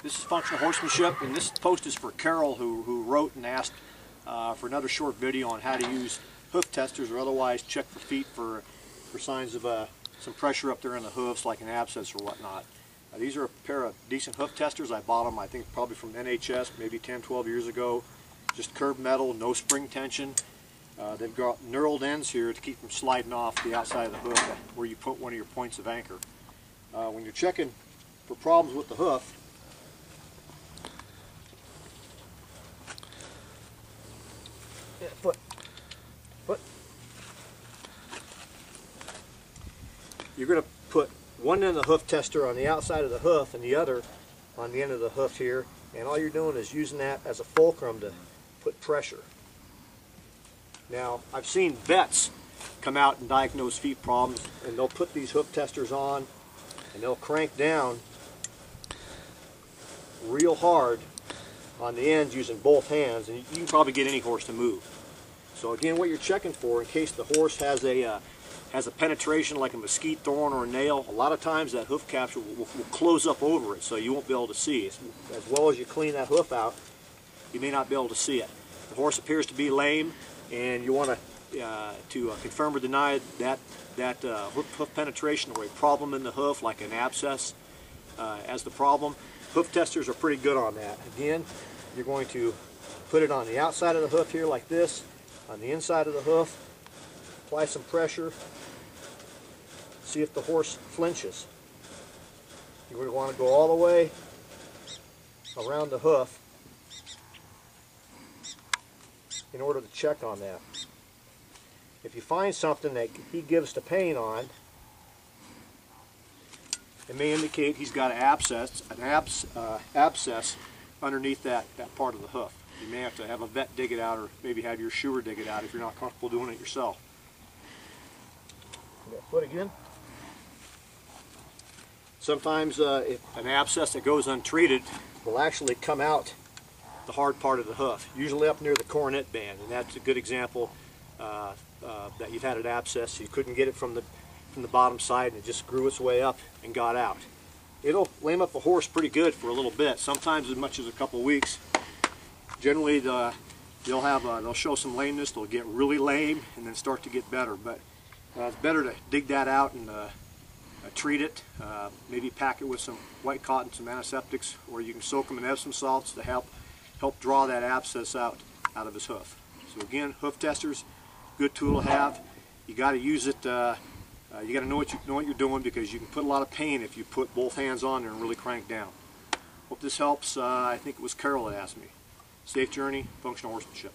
This is Functional Horsemanship, and this post is for Carol, who wrote and asked for another short video on how to use hoof testers, or otherwise check the feet for signs of some pressure up there in the hoofs, like an abscess or whatnot. These are a pair of decent hoof testers. I bought them, I think, probably from NHS, maybe 10-12 years ago. Just curved metal, no spring tension. They've got knurled ends here to keep them sliding off the outside of the hoof where you put one of your points of anchor. When you're checking for problems with the hoof, foot. You're going to put one end of the hoof tester on the outside of the hoof and the other on the end of the hoof here, and all you're doing is using that as a fulcrum to put pressure. Now, I've seen vets come out and diagnose feet problems, and they'll put these hoof testers on and they'll crank down real hard on the ends using both hands, and you can probably get any horse to move. So again, what you're checking for, in case the horse has a penetration like a mesquite thorn or a nail, a lot of times that hoof capsule will close up over it, so you won't be able to see it. As well as you clean that hoof out, you may not be able to see it. The horse appears to be lame, and you want to confirm or deny that hoof penetration or a problem in the hoof, like an abscess, as the problem. Hoof testers are pretty good on that. Again, you're going to put it on the outside of the hoof here like this, on the inside of the hoof, apply some pressure, see if the horse flinches. You're going to want to go all the way around the hoof in order to check on that. If you find something that he gives the pain on, it may indicate he's got an abscess underneath that part of the hoof. You may have to have a vet dig it out, or maybe have your shoer dig it out if you're not comfortable doing it yourself. That foot again. Sometimes if an abscess that goes untreated will actually come out the hard part of the hoof, usually up near the coronet band, and that's a good example that you've had an abscess. You couldn't get it from the bottom side, and it just grew its way up and got out. It'll lame up a horse pretty good for a little bit, sometimes as much as a couple weeks. Generally, they'll show some lameness. They'll get really lame and then start to get better. But it's better to dig that out and treat it. Maybe pack it with some white cotton, some antiseptics, or you can soak them in Epsom salts to help draw that abscess out of his hoof. So again, hoof testers, good tool to have. You got to use it. You got to know what you're doing, because you can put a lot of pain if you put both hands on there and really crank down. Hope this helps. I think it was Carol that asked me. Safe journey, functional horsemanship.